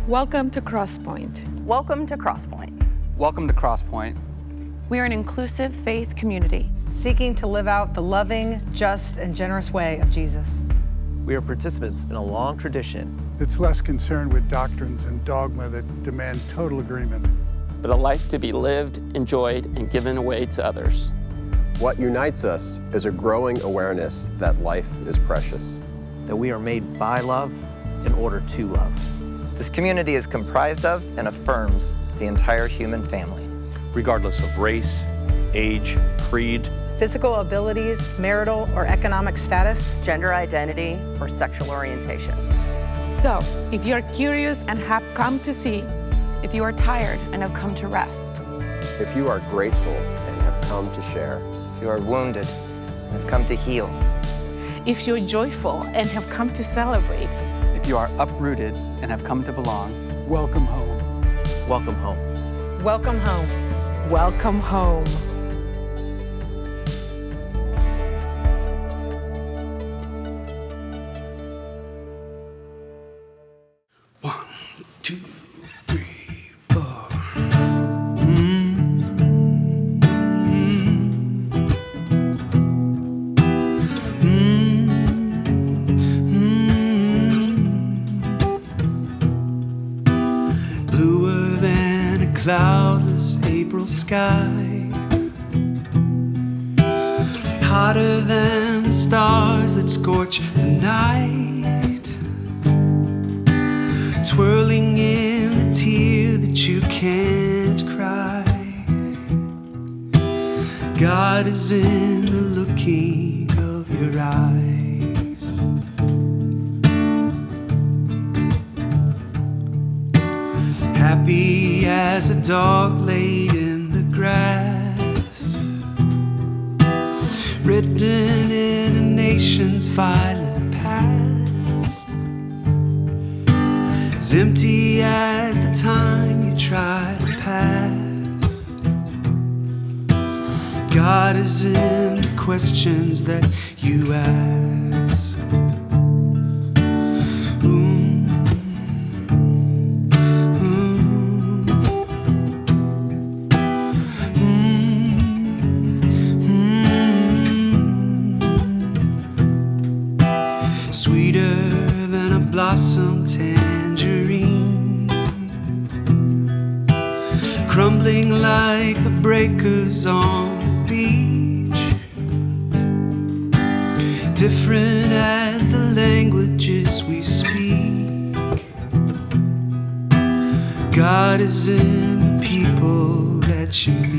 Welcome to Crosspoint. Welcome to Crosspoint. Welcome to Crosspoint. We are an inclusive faith community seeking to live out the loving, just, and generous way of Jesus. We are participants in a long tradition. It's less concerned with doctrines and dogma that demand total agreement, but a life to be lived, enjoyed, and given away to others. What unites us is a growing awareness that life is precious. That we are made by love in order to love. This community is comprised of and affirms the entire human family. Regardless of race, age, creed, physical abilities, marital or economic status, gender identity, or sexual orientation. So, if you're curious and have come to see, if you are tired and have come to rest, if you are grateful and have come to share, if you are wounded and have come to heal, if you're joyful and have come to celebrate, if you are uprooted and have come to belong, welcome home. Welcome home. Welcome home. Welcome home. One, two, three, four. Bluer than a cloudless April sky, hotter than the stars that scorch the night, twirling in the tear that you can't cry. God is in the looking of your eyes. Happy as a dog laid in the grass, written in a nation's violent past, as empty as the time you try to pass. God is in the questions that you ask. Sweeter than a blossom tangerine, crumbling like the breakers on the beach, different as the languages we speak. God is in the people that you meet.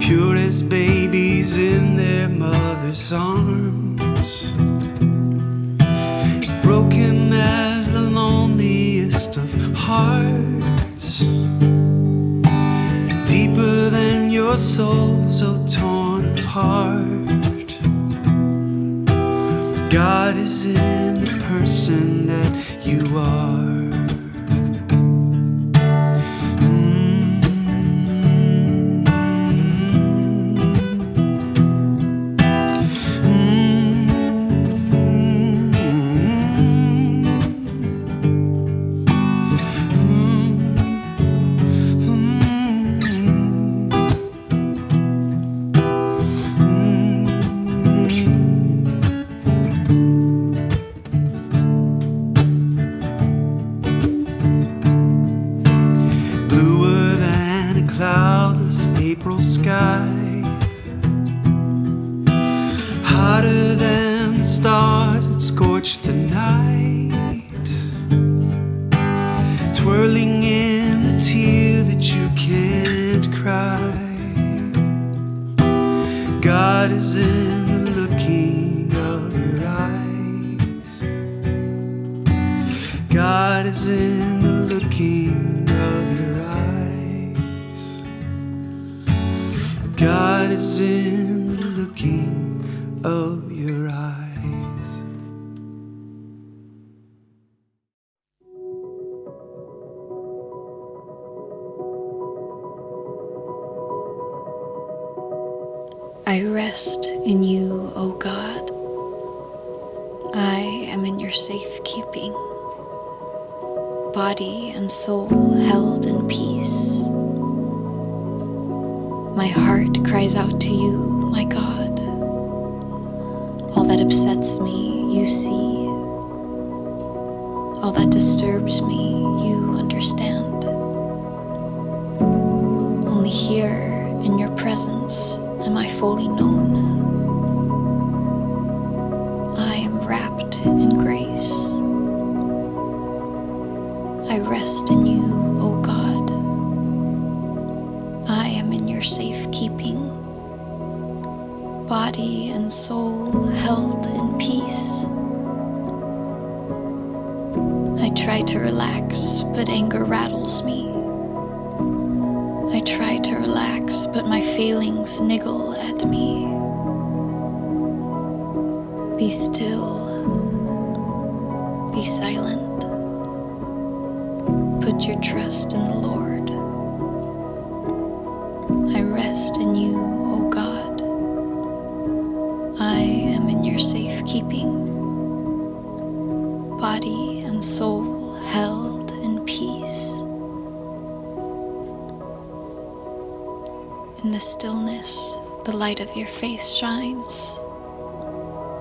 Pure as babies in their mother's arms, broken as the loneliest of hearts, deeper than your soul so torn apart. God is in the person that you are. April sky, hotter than the stars that scorch the night, twirling in the tear that you can't cry. God is in the looking of your eyes. God is in the looking of your eyes. God is in the looking of your eyes. I rest in you, O God. in your safekeeping, body and soul held in peace. My heart cries out to you, my God. All that upsets me, you see. All that disturbs me, you understand. Only here in your presence am I fully known. I am wrapped in grace. I rest in you, O God. I am in your safekeeping, body and soul held in peace. I try to relax, but anger rattles me. I try to relax, but my failings niggle at me. Be still, be silent. Put your trust in the Lord. I rest in you, O God. I am in your safekeeping, body and soul held in peace. In the stillness, the light of your face shines.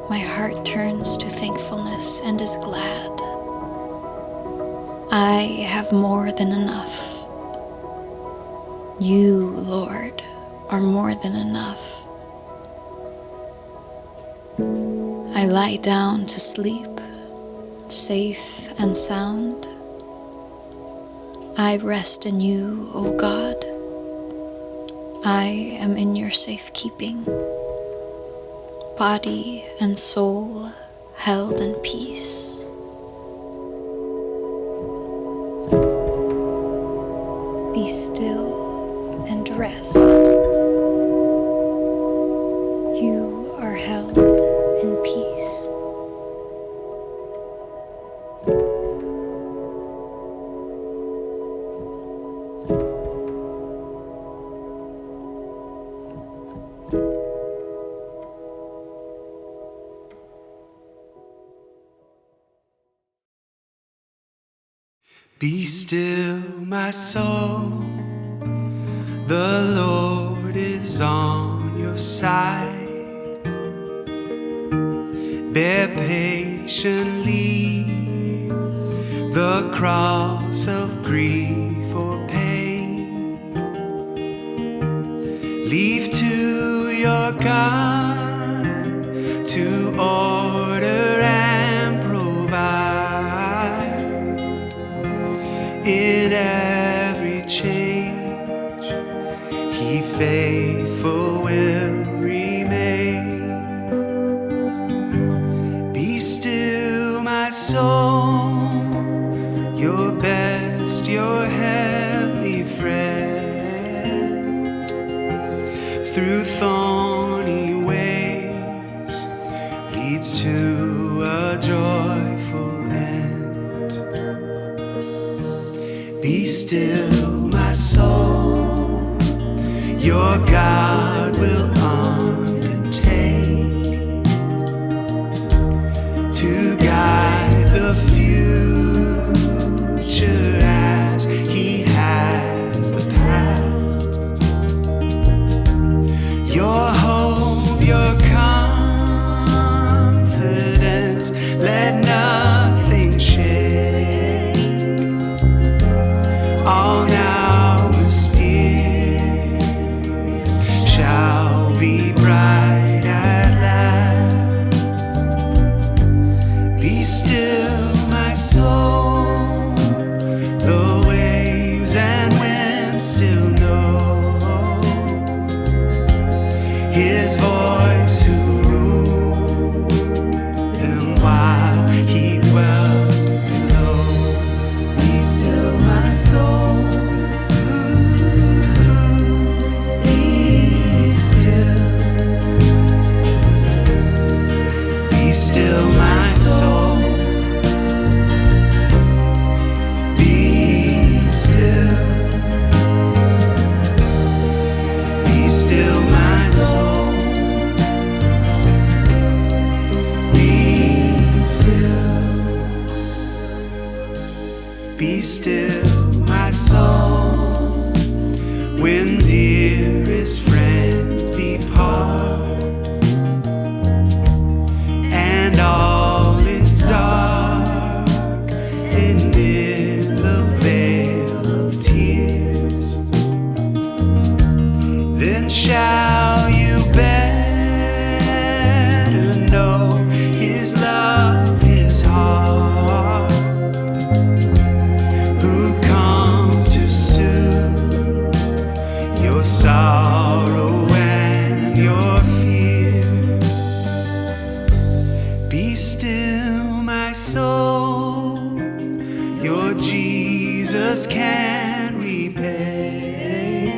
My heart turns to thankfulness and is glad. I have more than enough. You, Lord, are more than enough. I lie down to sleep, safe and sound. I rest in you, O God. I am in your safekeeping, body and soul held in peace. Be still and rest. You are held in peace. Be still, my soul. The Lord is on your side. Bear patiently the cross of grief or pain. Leave to your God to order and provide. In every change, He faithful will remain. Be still, my soul, your best, your heavenly friend. Through thorny ways leads to a joyful end. Be still, my soul, your God will undertake to guide the future as He has the past. Your hope, your confidence, let nothing shake. All now mysterious shall be bright. Be still, my soul, when dearest friends depart, and all is dark, and in the veil of tears, then shall you better know His love, His heart, who comes to soothe your sorrow and your fears. Be still, my soul, your Jesus can repay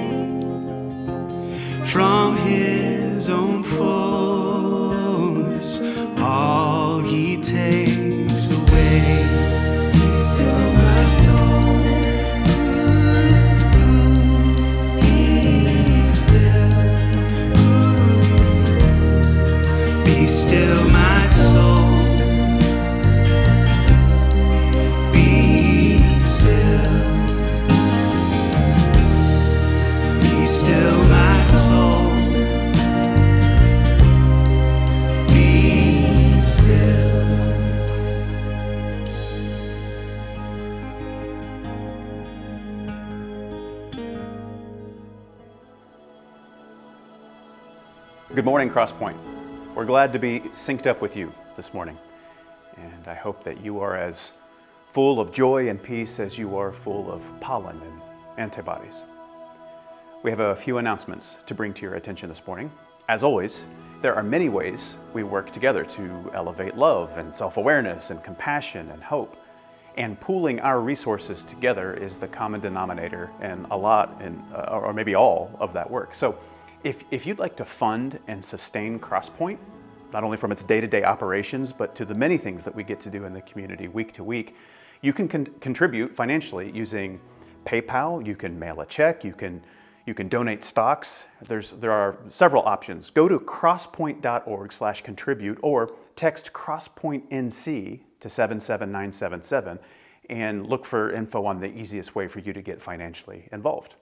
from His own fullness all He takes away. Be still, my soul. Be still. Be still, my soul. Be still. Be still, my soul. Be still. Good morning, Crosspoint. We're glad to be synced up with you this morning. And I hope that you are as full of joy and peace as you are full of pollen and antibodies. We have a few announcements to bring to your attention this morning. As always, there are many ways we work together to elevate love and self-awareness and compassion and hope. And pooling our resources together is the common denominator in a lot, or maybe all, of that work. So if you'd like to fund and sustain Crosspoint, not only from its day-to-day operations, but to the many things that we get to do in the community week to week, you can contribute financially using PayPal. You can mail a check. You can donate stocks. There are several options. Go to crosspoint.org/contribute or text crosspointenc to 77977 and look for info on the easiest way for you to get financially involved.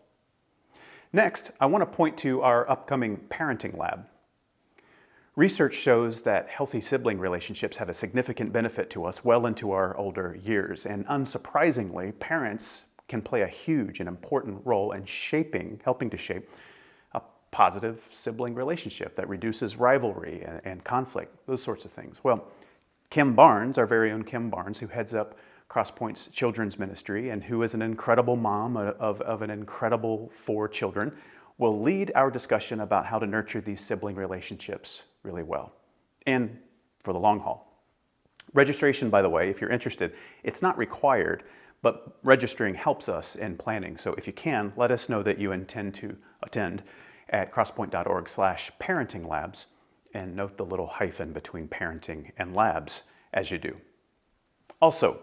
Next, I want to point to our upcoming parenting lab. Research shows that healthy sibling relationships have a significant benefit to us well into our older years, and unsurprisingly, parents can play a huge and important role in helping to shape a positive sibling relationship that reduces rivalry and conflict, those sorts of things. Well, Kim Barnes, our very own Kim Barnes, who heads up Crosspoint's children's ministry and who is an incredible mom of an incredible 4 children, will lead our discussion about how to nurture these sibling relationships really well and for the long haul. Registration, by the way, if you're interested, it's not required, but registering helps us in planning. So if you can, let us know that you intend to attend at crosspoint.org/parenting labs and note the little hyphen between parenting and labs as you do. Also,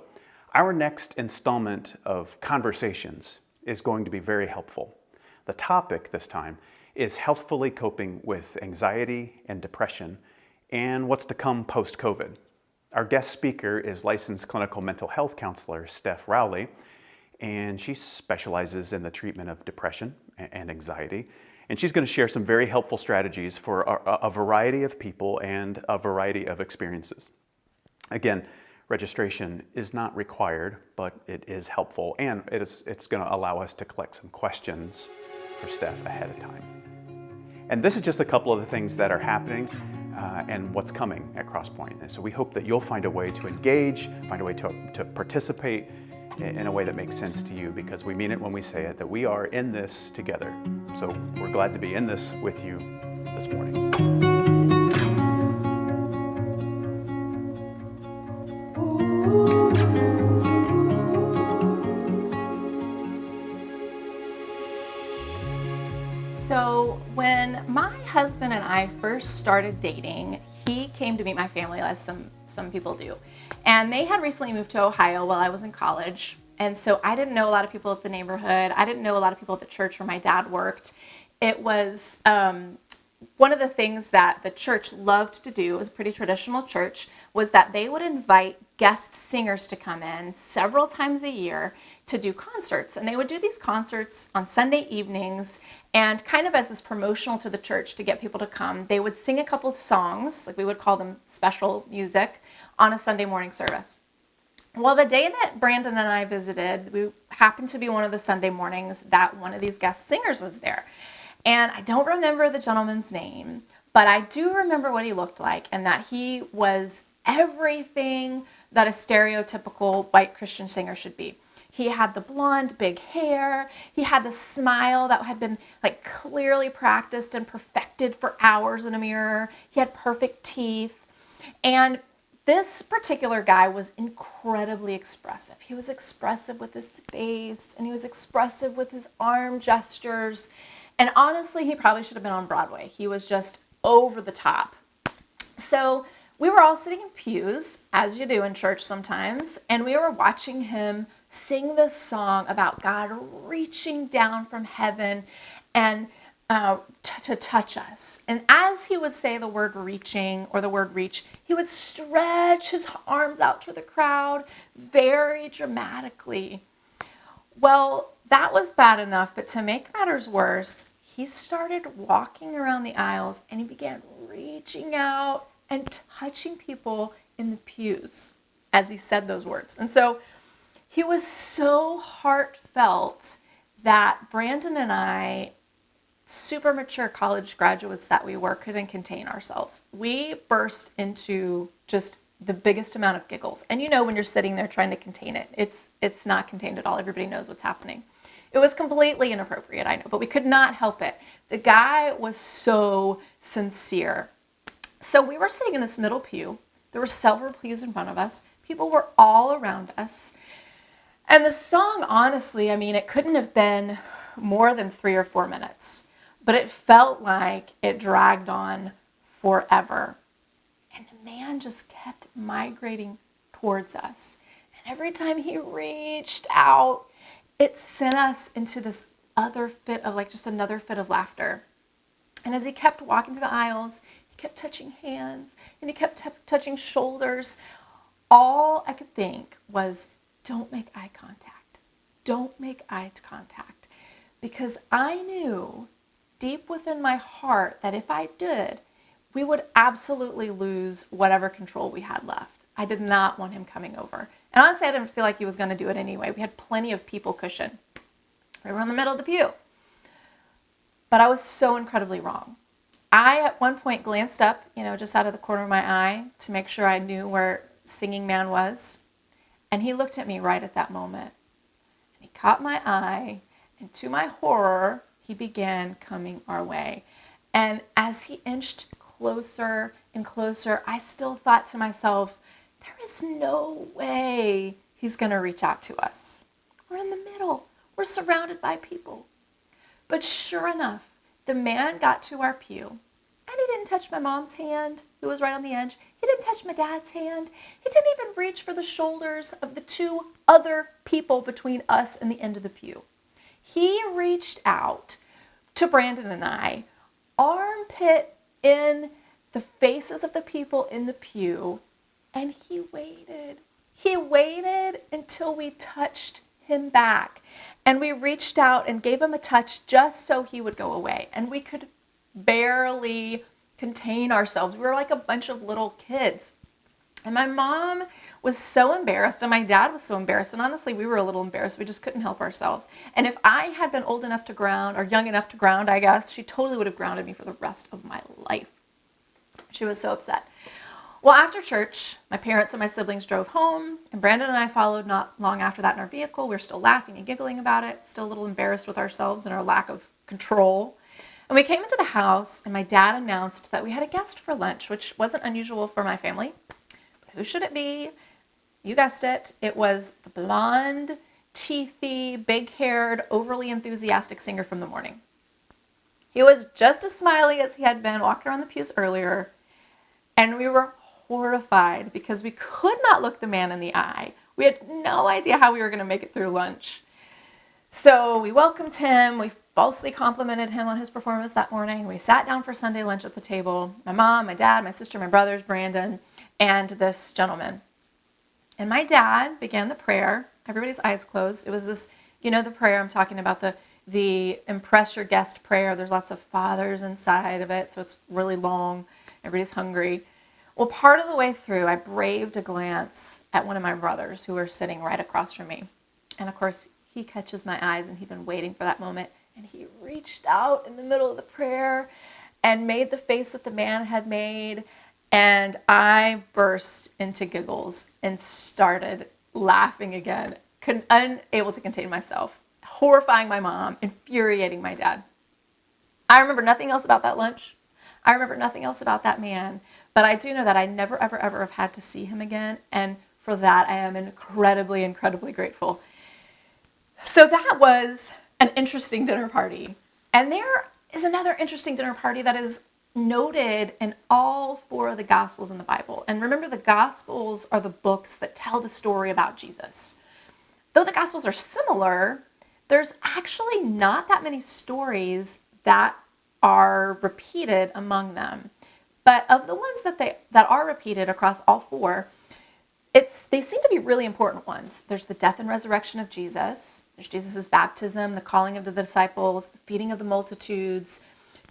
our next installment of Conversations is going to be very helpful. The topic this time is healthfully coping with anxiety and depression and what's to come post-COVID. Our guest speaker is licensed clinical mental health counselor Steph Rowley, and she specializes in the treatment of depression and anxiety. And she's going to share some very helpful strategies for a variety of people and a variety of experiences. Again, registration is not required, but it is helpful, and it's going to allow us to collect some questions for Steph ahead of time. And this is just a couple of the things that are happening and what's coming at Crosspoint. And so we hope that you'll find a way to engage, find a way to participate in a way that makes sense to you, because we mean it when we say it, that we are in this together. So we're glad to be in this with you this morning. So when my husband and I first started dating, he came to meet my family, as some people do. And they had recently moved to Ohio while I was in college. And so I didn't know a lot of people at the neighborhood. I didn't know a lot of people at the church where my dad worked. It was one of the things that the church loved to do, it was a pretty traditional church, was that they would invite guest singers to come in several times a year to do concerts. And they would do these concerts on Sunday evenings, and kind of as this promotional to the church to get people to come, they would sing a couple of songs, like we would call them special music, on a Sunday morning service. Well, the day that Brandon and I visited, we happened to be one of the Sunday mornings that one of these guest singers was there. And I don't remember the gentleman's name, but I do remember what he looked like, and that he was everything that a stereotypical white Christian singer should be. He had the blonde, big hair. He had the smile that had been like clearly practiced and perfected for hours in a mirror. He had perfect teeth. And this particular guy was incredibly expressive. He was expressive with his face, and he was expressive with his arm gestures. And honestly, he probably should have been on Broadway. He was just over the top. So we were all sitting in pews, as you do in church sometimes, and we were watching him sing this song about God reaching down from heaven and to touch us. And as he would say the word reaching or the word reach, he would stretch his arms out to the crowd very dramatically. Well, that was bad enough, but to make matters worse, he started walking around the aisles and he began reaching out and touching people in the pews as he said those words. And so he was so heartfelt that Brandon and I, super mature college graduates that we were, couldn't contain ourselves. We burst into just the biggest amount of giggles. And you know when you're sitting there trying to contain it, it's not contained at all. Everybody knows what's happening. It was completely inappropriate, I know, but we could not help it. The guy was so sincere. So we were sitting in this middle pew. There were several pews in front of us. People were all around us. And the song, honestly, I mean, it couldn't have been more than 3 or 4 minutes, but it felt like it dragged on forever. And the man just kept migrating towards us. And every time he reached out, it sent us into this other fit of like just another fit of laughter. And as he kept walking through the aisles, he kept touching hands and he kept touching shoulders. All I could think was, don't make eye contact. Don't make eye contact. Because I knew deep within my heart that if I did, we would absolutely lose whatever control we had left. I did not want him coming over. And honestly, I didn't feel like he was going to do it anyway. We had plenty of people cushion. We were in the middle of the pew. But I was so incredibly wrong. I, at one point, glanced up, just out of the corner of my eye to make sure I knew where Singing Man was. And he looked at me right at that moment. And he caught my eye, and to my horror, he began coming our way. And as he inched closer and closer, I still thought to myself, there is no way he's going to reach out to us. We're in the middle. We're surrounded by people. But sure enough, the man got to our pew, and he didn't touch my mom's hand, who was right on the edge. He didn't touch my dad's hand. He didn't even reach for the shoulders of the 2 other people between us and the end of the pew. He reached out to Brandon and I, armpit in the faces of the people in the pew, and he waited. He waited until we touched him back. And we reached out and gave him a touch just so he would go away. And we could barely contain ourselves. We were like a bunch of little kids. And my mom was so embarrassed, and my dad was so embarrassed. And honestly, we were a little embarrassed. We just couldn't help ourselves. And if I had been old enough to ground, or young enough to ground, I guess, she totally would have grounded me for the rest of my life. She was so upset. Well, after church, my parents and my siblings drove home, and Brandon and I followed not long after that in our vehicle. We were still laughing and giggling about it, still a little embarrassed with ourselves and our lack of control. And we came into the house, and my dad announced that we had a guest for lunch, which wasn't unusual for my family. But who should it be? You guessed it. It was the blonde, teethy, big-haired, overly enthusiastic singer from the morning. He was just as smiley as he had been walking around the pews earlier, and we were horrified because we could not look the man in the eye. We had no idea how we were going to make it through lunch. So we welcomed him. We falsely complimented him on his performance that morning. We sat down for Sunday lunch at the table. My mom, my dad, my sister, my brothers, Brandon, and this gentleman. And my dad began the prayer. Everybody's eyes closed. It was this, the prayer I'm talking about, the impress your guest prayer. There's lots of fathers inside of it, so it's really long. Everybody's hungry. Well, part of the way through, I braved a glance at one of my brothers who were sitting right across from me. And of course, he catches my eyes, and he'd been waiting for that moment. And he reached out in the middle of the prayer and made the face that the man had made. And I burst into giggles and started laughing again, unable to contain myself, horrifying my mom, infuriating my dad. I remember nothing else about that lunch. I remember nothing else about that man. But I do know that I never, ever, ever have had to see him again. And for that, I am incredibly, incredibly grateful. So that was an interesting dinner party. And there is another interesting dinner party that is noted in all 4 of the Gospels in the Bible. And remember, the Gospels are the books that tell the story about Jesus. Though the Gospels are similar, there's actually not that many stories that are repeated among them. But of the ones that are repeated across all 4, they seem to be really important ones. There's the death and resurrection of Jesus. There's Jesus' baptism, the calling of the disciples, the feeding of the multitudes,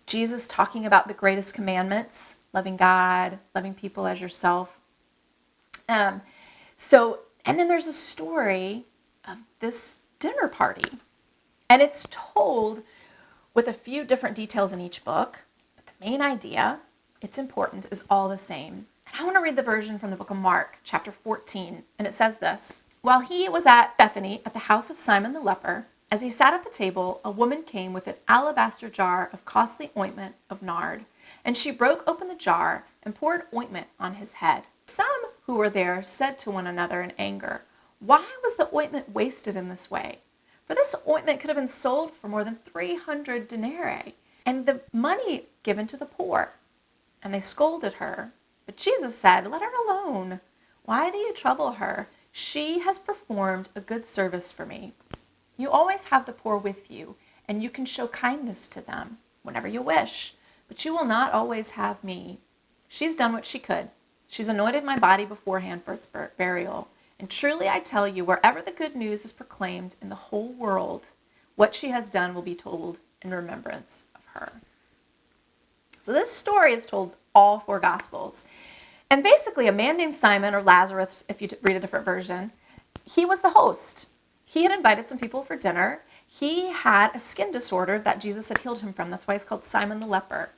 Jesus talking about the greatest commandments, loving God, loving people as yourself. And then there's a story of this dinner party. And it's told with a few different details in each book. But the main idea, it's important, is all the same. And I want to read the version from the book of Mark, chapter 14. And it says this: While he was at Bethany at the house of Simon the leper, as he sat at the table, a woman came with an alabaster jar of costly ointment of nard. And she broke open the jar and poured ointment on his head. Some who were there said to one another in anger, "Why was the ointment wasted in this way? For this ointment could have been sold for more than 300 denarii, and the money given to the poor." And they scolded her. But Jesus said, "Let her alone. Why do you trouble her? She has performed a good service for me. You always have the poor with you, and you can show kindness to them whenever you wish, but you will not always have me. She's done what she could. She's anointed my body beforehand for its burial. And truly I tell you, wherever the good news is proclaimed in the whole world, what she has done will be told in remembrance of her." So this story is told all 4 Gospels. And basically a man named Simon, or Lazarus, if you read a different version, he was the host. He had invited some people for dinner. He had a skin disorder that Jesus had healed him from. That's why he's called Simon the leper.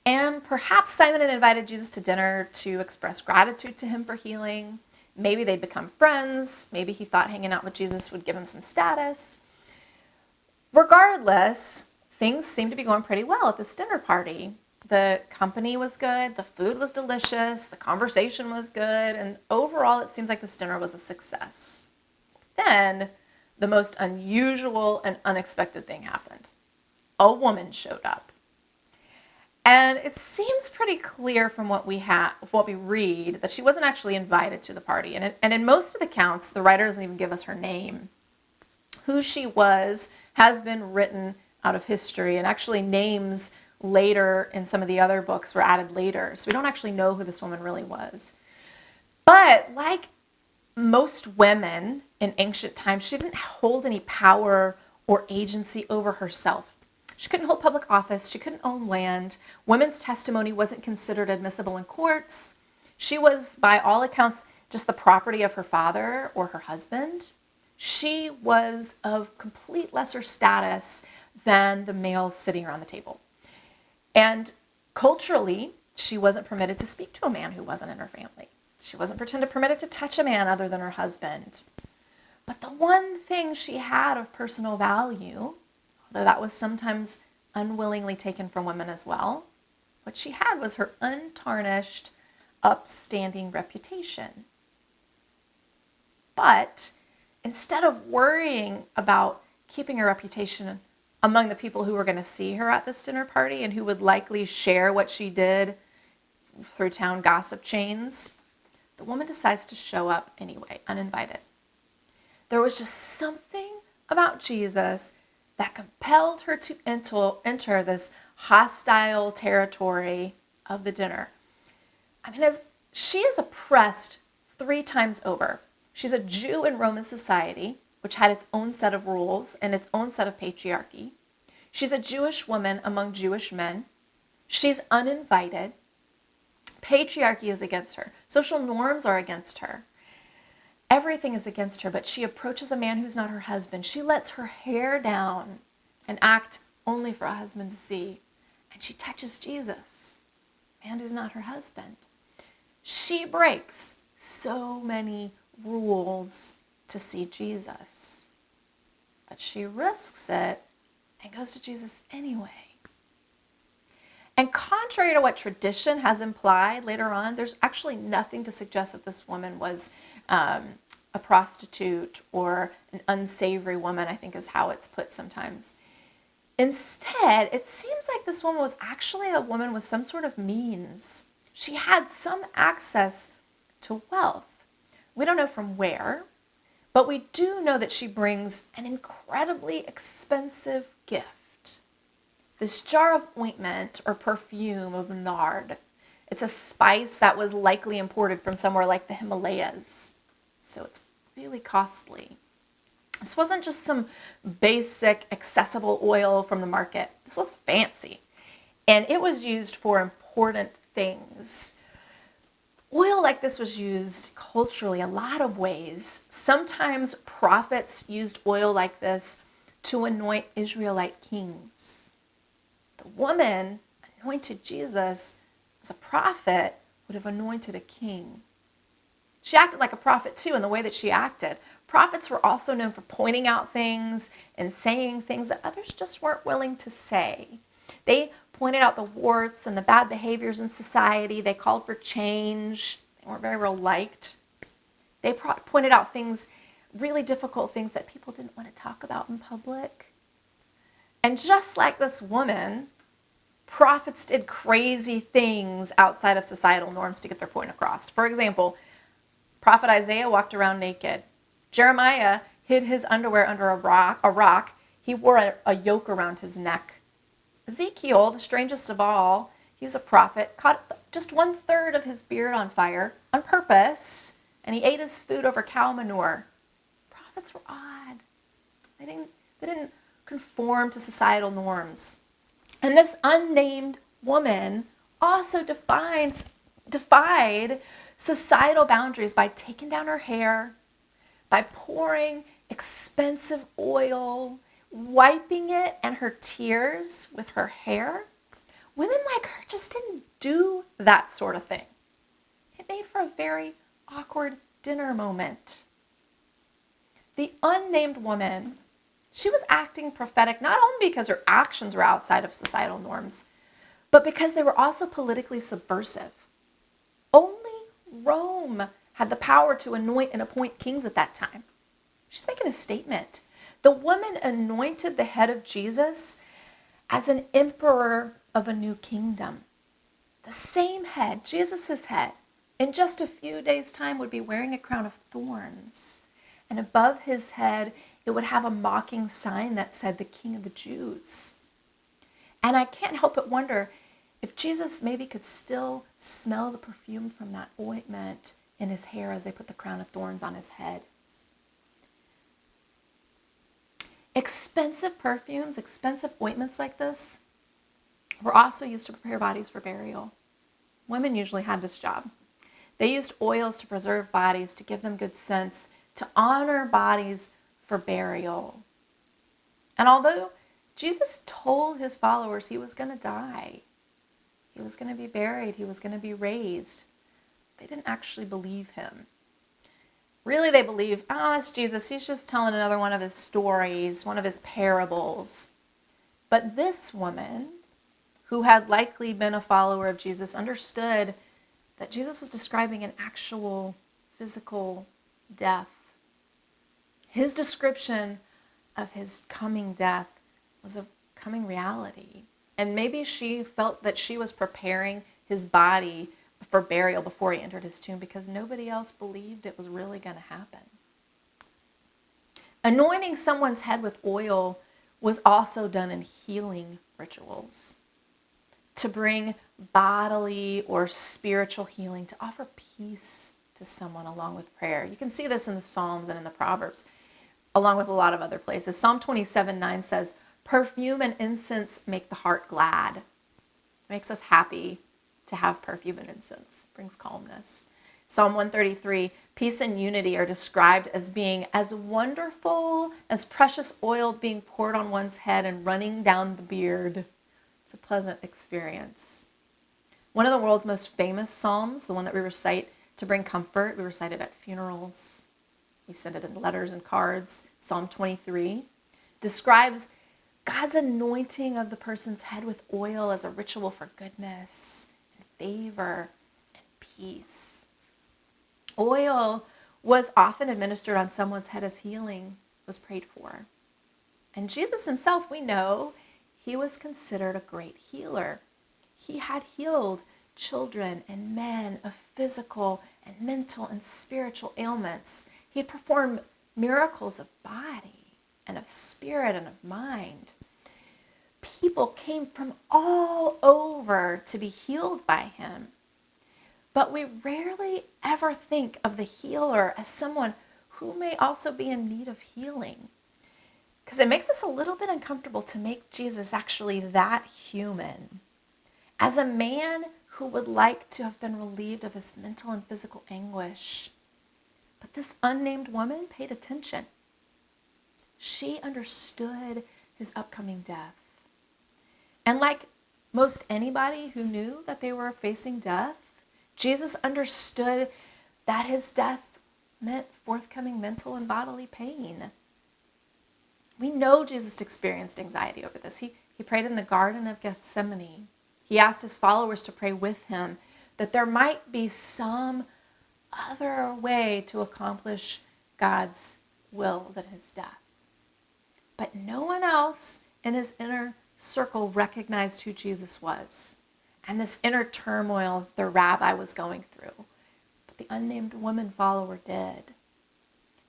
And perhaps Simon had invited Jesus to dinner to express gratitude to him for healing. Maybe they'd become friends. Maybe he thought hanging out with Jesus would give him some status. Regardless, things seemed to be going pretty well at this dinner party. The company was good, the food was delicious, the conversation was good, and overall it seems like this dinner was a success. Then, the most unusual and unexpected thing happened. A woman showed up. And it seems pretty clear from what we read that she wasn't actually invited to the party. And in most of the accounts, the writer doesn't even give us her name. Who she was has been written out of history, and actually names later in some of the other books were added later. So we don't actually know who this woman really was. But like most women in ancient times, she didn't hold any power or agency over herself. She couldn't hold public office. She couldn't own land. Women's testimony wasn't considered admissible in courts. She was, by all accounts, just the property of her father or her husband. She was of complete lesser status than the males sitting around the table. And culturally, she wasn't permitted to speak to a man who wasn't in her family. She wasn't permitted to touch a man other than her husband. But the one thing she had of personal value, although that was sometimes unwillingly taken from women as well, what she had was her untarnished, upstanding reputation. But instead of worrying about keeping her reputation among the people who were going to see her at this dinner party and who would likely share what she did through town gossip chains, the woman decides to show up anyway, uninvited. There was just something about Jesus that compelled her to enter this hostile territory of the dinner. I mean, as she is oppressed 3 times over. She's a Jew in Roman society, which had its own set of rules and its own set of patriarchy. She's a Jewish woman among Jewish men. She's uninvited. Patriarchy is against her. Social norms are against her. Everything is against her, but she approaches a man who's not her husband. She lets her hair down and act only for a husband to see. And she touches Jesus, a man who's not her husband. She breaks so many rules to see Jesus. But she risks it and goes to Jesus anyway. And contrary to what tradition has implied later on, there's actually nothing to suggest that this woman was a prostitute or an unsavory woman, I think is how it's put sometimes. Instead, it seems like this woman was actually a woman with some sort of means. She had some access to wealth. We don't know from where, but we do know that she brings an incredibly expensive gift. This jar of ointment or perfume of nard. It's a spice that was likely imported from somewhere like the Himalayas. So it's really costly. This wasn't just some basic accessible oil from the market. This was fancy. And it was used for important things. Oil like this was used culturally a lot of ways. Sometimes prophets used oil like this to anoint Israelite kings. The woman anointed Jesus as a prophet would have anointed a king. She acted like a prophet too in the way that she acted. Prophets were also known for pointing out things and saying things that others just weren't willing to say. They pointed out the warts and the bad behaviors in society. They called for change. They weren't very well liked. They pointed out things, really difficult things that people didn't want to talk about in public. And just like this woman, prophets did crazy things outside of societal norms to get their point across. For example, Prophet Isaiah walked around naked. Jeremiah hid his underwear under a rock. He wore a yoke around his neck. Ezekiel, the strangest of all, he was a prophet, caught just 1/3 of his beard on fire on purpose, and he ate his food over cow manure. Prophets were odd. They didn't conform to societal norms. And this unnamed woman also defied societal boundaries by taking down her hair, by pouring expensive oil, wiping it and her tears with her hair. Women like her just didn't do that sort of thing. It made for a very awkward dinner moment. The unnamed woman, she was acting prophetic not only because her actions were outside of societal norms, but because they were also politically subversive. Only Rome had the power to anoint and appoint kings at that time. She's making a statement. The woman anointed the head of Jesus as an emperor of a new kingdom. The same head, Jesus' head, in just a few days' time would be wearing a crown of thorns. And above his head, it would have a mocking sign that said, "The King of the Jews." And I can't help but wonder if Jesus maybe could still smell the perfume from that ointment in his hair as they put the crown of thorns on his head. Expensive perfumes, expensive ointments like this were also used to prepare bodies for burial. Women usually had this job. They used oils to preserve bodies, to give them good scents, to honor bodies for burial. And although Jesus told his followers he was going to die, he was going to be buried, he was going to be raised, they didn't actually believe him. Really, they believed, it's Jesus. He's just telling another one of his stories, one of his parables. But this woman, who had likely been a follower of Jesus, understood that Jesus was describing an actual physical death. His description of his coming death was a coming reality. And maybe she felt that she was preparing his body for burial before he entered his tomb because nobody else believed it was really going to happen. Anointing someone's head with oil was also done in healing rituals, to bring bodily or spiritual healing, to offer peace to someone along with prayer. You can see this in the Psalms and in the Proverbs, along with a lot of other places. Psalm 27:9 says, perfume and incense make the heart glad. It makes us happy to have perfume and incense. It brings calmness. Psalm 133, peace and unity are described as being as wonderful as precious oil being poured on one's head and running down the beard. It's a pleasant experience. One of the world's most famous psalms, the one that we recite to bring comfort, we recite it at funerals. We send it in letters and cards. Psalm 23 describes God's anointing of the person's head with oil as a ritual for goodness and favor and peace. Oil was often administered on someone's head as healing was prayed for. And Jesus himself, we know, he was considered a great healer. He had healed children and men of physical and mental and spiritual ailments. He had performed miracles of body and of spirit and of mind. People came from all over to be healed by him. But we rarely ever think of the healer as someone who may also be in need of healing, because it makes us a little bit uncomfortable to make Jesus actually that human, as a man who would like to have been relieved of his mental and physical anguish. But this unnamed woman paid attention. She understood his upcoming death. And like most anybody who knew that they were facing death, Jesus understood that his death meant forthcoming mental and bodily pain. We know Jesus experienced anxiety over this. He prayed in the Garden of Gethsemane. He asked his followers to pray with him that there might be some other way to accomplish God's will than his death. But no one else in his inner circle recognized who Jesus was and this inner turmoil the rabbi was going through. But the unnamed woman follower did.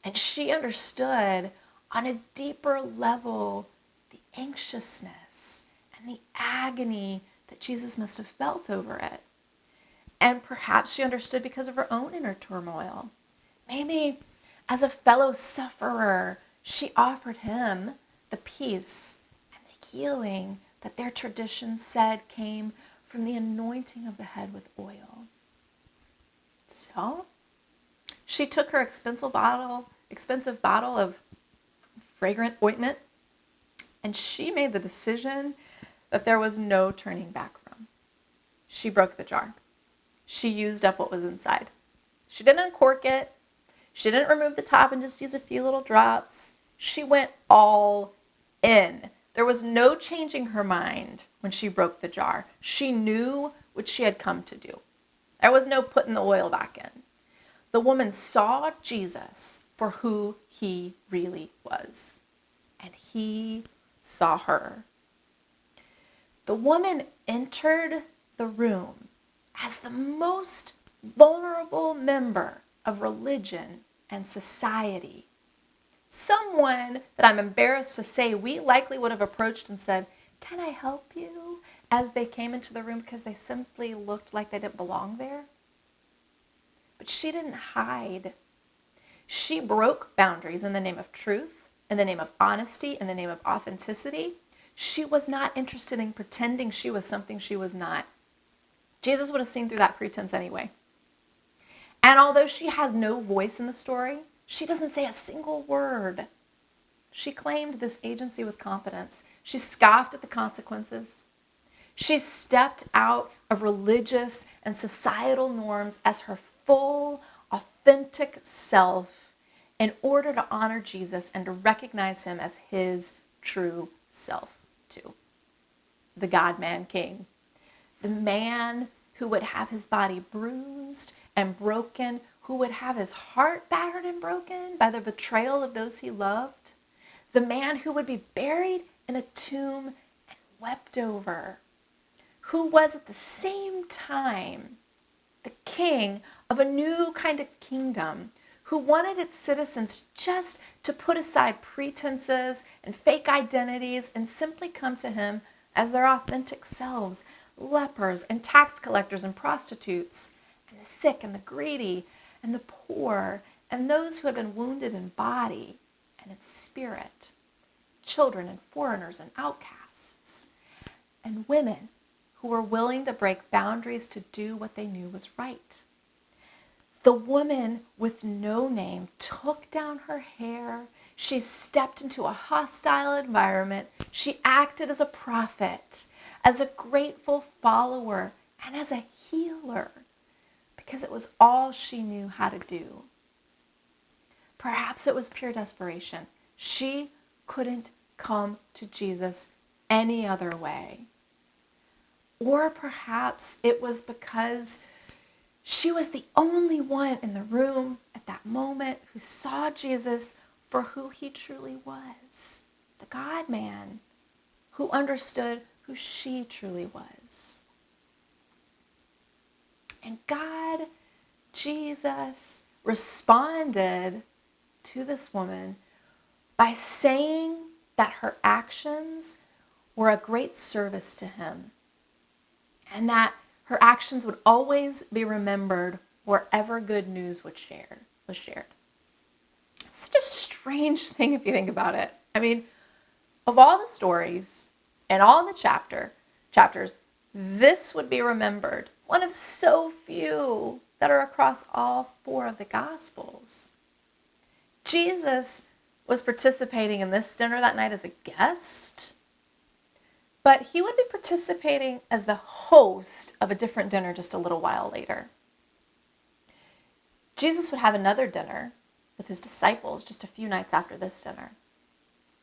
And she understood on a deeper level the anxiousness and the agony that Jesus must have felt over it. And perhaps she understood because of her own inner turmoil. Maybe as a fellow sufferer, she offered him the peace and the healing that their tradition said came from the anointing of the head with oil. So she took her expensive bottle of fragrant ointment, and she made the decision that there was no turning back from. She broke the jar. She used up what was inside. She didn't uncork it. She didn't remove the top and just use a few little drops. She went all in. There was no changing her mind when she broke the jar. She knew what she had come to do. There was no putting the oil back in. The woman saw Jesus for who he really was, and he saw her. The woman entered the room as the most vulnerable member of religion and society. Someone that I'm embarrassed to say we likely would have approached and said, "Can I help you?" as they came into the room because they simply looked like they didn't belong there. But she didn't hide. She broke boundaries in the name of truth, in the name of honesty, in the name of authenticity. She was not interested in pretending she was something she was not. Jesus would have seen through that pretense anyway. And although she has no voice in the story, she doesn't say a single word. She claimed this agency with confidence. She scoffed at the consequences. She stepped out of religious and societal norms as her full, authentic self in order to honor Jesus and to recognize him as his true self too. The God-man King. The man who would have his body bruised and broken, who would have his heart battered and broken by the betrayal of those he loved. The man who would be buried in a tomb and wept over. Who was at the same time the king of a new kind of kingdom, who wanted its citizens just to put aside pretenses and fake identities and simply come to him as their authentic selves, lepers and tax collectors and prostitutes, and the sick and the greedy and the poor and those who had been wounded in body and in spirit, children and foreigners and outcasts, and women who were willing to break boundaries to do what they knew was right. The woman with no name took down her hair. She stepped into a hostile environment. She acted as a prophet, as a grateful follower, and as a healer, because it was all she knew how to do. Perhaps it was pure desperation. She couldn't come to Jesus any other way. Or perhaps it was because she was the only one in the room at that moment who saw Jesus for who he truly was, the God-man, who understood who she truly was. And God, Jesus, responded to this woman by saying that her actions were a great service to him, and that her actions would always be remembered wherever good news was shared. It's such a strange thing if you think about it. I mean, of all the stories and all the chapters, this would be remembered. One of so few that are across all 4 of the Gospels. Jesus was participating in this dinner that night as a guest, but he would be participating as the host of a different dinner just a little while later. Jesus would have another dinner with his disciples just a few nights after this dinner.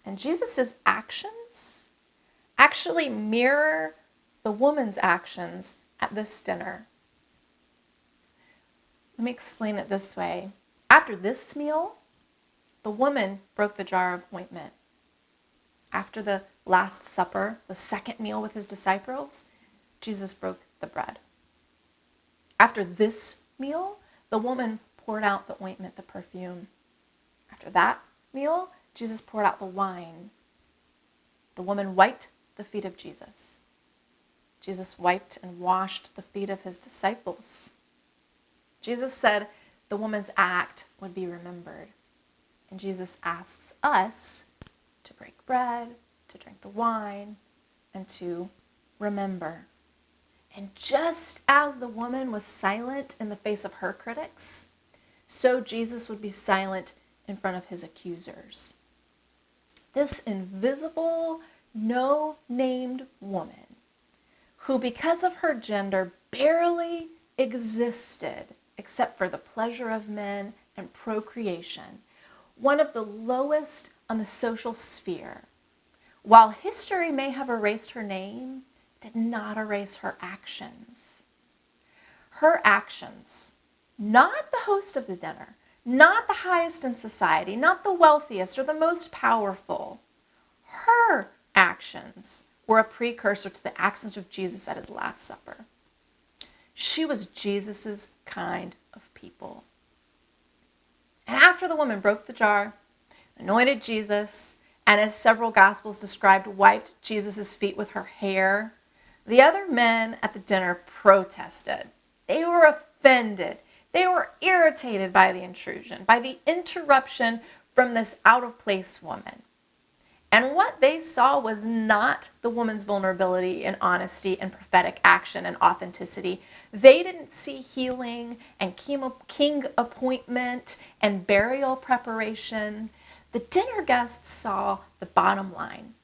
And Jesus' actions actually mirror the woman's actions at this dinner. Let me explain it this way. After this meal, the woman broke the jar of ointment. After the Last Supper, the second meal with his disciples, Jesus broke the bread. After this meal, the woman poured out the ointment, the perfume. After that meal, Jesus poured out the wine. The woman wiped the feet of Jesus. Jesus wiped and washed the feet of his disciples. Jesus said the woman's act would be remembered. And Jesus asks us to break bread, to drink the wine, and to remember. And just as the woman was silent in the face of her critics, so Jesus would be silent in front of his accusers. This invisible, no-named woman, who because of her gender barely existed except for the pleasure of men and procreation, one of the lowest on the social sphere, while history may have erased her name, did not erase her actions. Her actions, not the host of the dinner, not the highest in society, not the wealthiest or the most powerful. Her actions were a precursor to the actions of Jesus at his Last Supper. She was Jesus's kind of people. And after the woman broke the jar, anointed Jesus, and as several Gospels described, wiped Jesus' feet with her hair, the other men at the dinner protested. They were offended. They were irritated by the intrusion, by the interruption from this out-of-place woman. And what they saw was not the woman's vulnerability and honesty and prophetic action and authenticity. They didn't see healing and king appointment and burial preparation. The dinner guests saw the bottom line.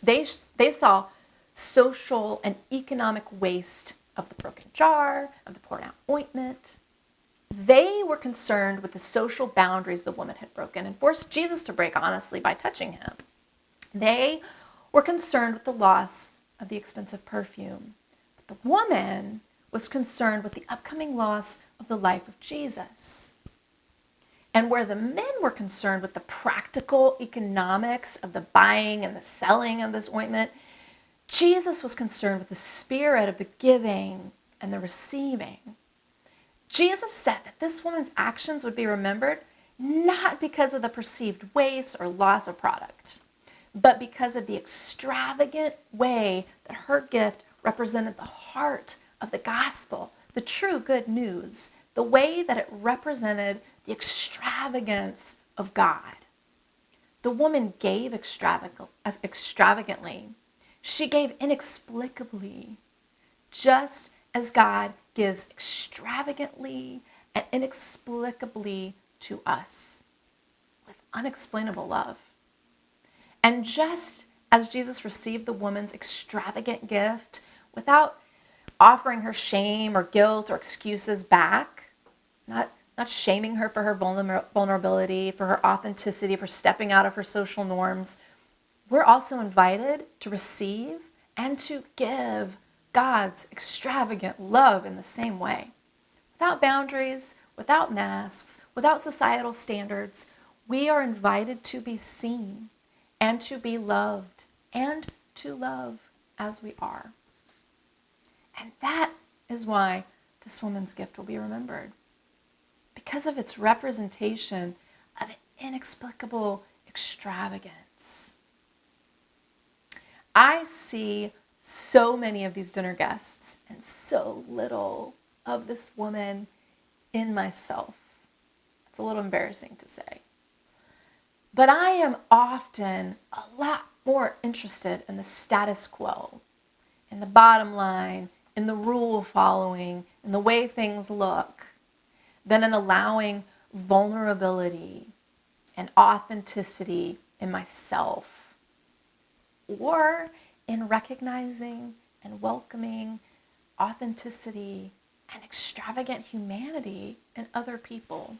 They saw social and economic waste of the broken jar, of the poured out ointment. They were concerned with the social boundaries the woman had broken and forced Jesus to break honestly by touching him. They were concerned with the loss of the expensive perfume. But the woman was concerned with the upcoming loss of the life of Jesus. And where the men were concerned with the practical economics of the buying and the selling of this ointment, Jesus was concerned with the spirit of the giving and the receiving. Jesus said that this woman's actions would be remembered not because of the perceived waste or loss of product, but because of the extravagant way that her gift represented the heart of the gospel, the true good news, the way that it represented the extravagance of God. The woman gave extravagantly. She gave inexplicably, just as God gives extravagantly and inexplicably to us with unexplainable love. And just as Jesus received the woman's extravagant gift without offering her shame or guilt or excuses back, not shaming her for her vulnerability, for her authenticity, for stepping out of her social norms, we're also invited to receive and to give God's extravagant love in the same way. Without boundaries, without masks, without societal standards, we are invited to be seen and to be loved and to love as we are. And that is why this woman's gift will be remembered. Because of its representation of an inexplicable extravagance. I see so many of these dinner guests and so little of this woman in myself. It's a little embarrassing to say. But I am often a lot more interested in the status quo, in the bottom line, in the rule following, in the way things look, than in allowing vulnerability and authenticity in myself, or in recognizing and welcoming authenticity and extravagant humanity in other people.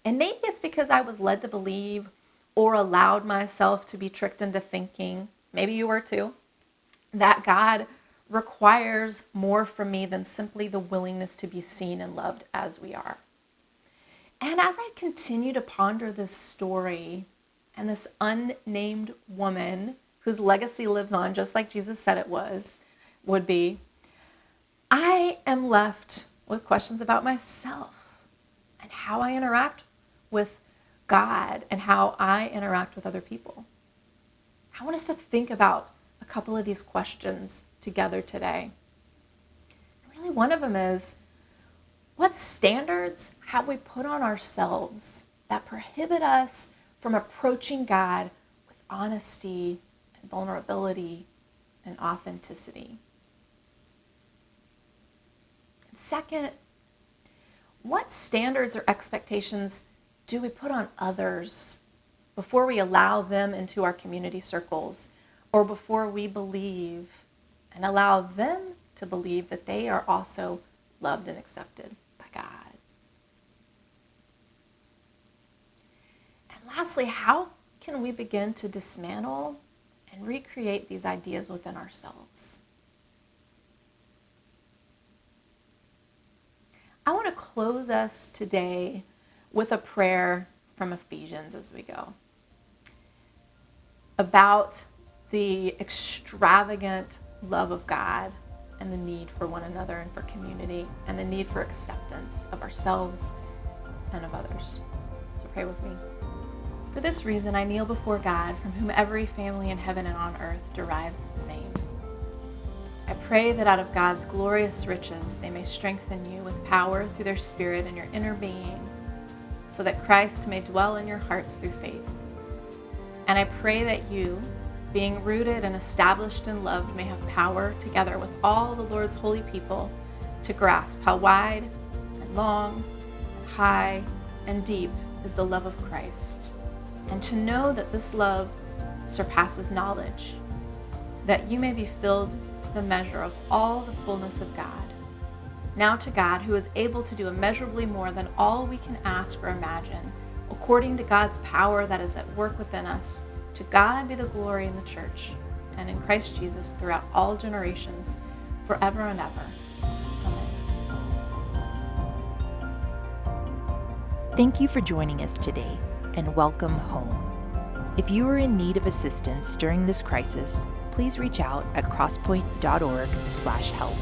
And maybe it's because I was led to believe or allowed myself to be tricked into thinking, maybe you were too, that God requires more from me than simply the willingness to be seen and loved as we are. And as I continue to ponder this story and this unnamed woman whose legacy lives on just like Jesus said it would be, I am left with questions about myself and how I interact with God and how I interact with other people. I want us to think about a couple of these questions together today. Really, one of them is, what standards have we put on ourselves that prohibit us from approaching God with honesty and vulnerability and authenticity? And second, what standards or expectations do we put on others before we allow them into our community circles, or before we believe and allow them to believe that they are also loved and accepted by God? And lastly, how can we begin to dismantle and recreate these ideas within ourselves? I want to close us today with a prayer from Ephesians as we go, about the extravagant love of God and the need for one another and for community and the need for acceptance of ourselves and of others. So pray with me. For this reason, I kneel before God, from whom every family in heaven and on earth derives its name. I pray that out of God's glorious riches, they may strengthen you with power through their Spirit in your inner being, so that Christ may dwell in your hearts through faith. And I pray that you, being rooted and established and loved, may have power, together with all the Lord's holy people, to grasp how wide and long and high and deep is the love of Christ, and to know that this love surpasses knowledge, that you may be filled to the measure of all the fullness of God. Now to God, who is able to do immeasurably more than all we can ask or imagine, according to God's power that is at work within us, to God be the glory in the church and in Christ Jesus throughout all generations, forever and ever. Amen. Thank you for joining us today, and welcome home. If you are in need of assistance during this crisis, please reach out at crosspoint.org/help.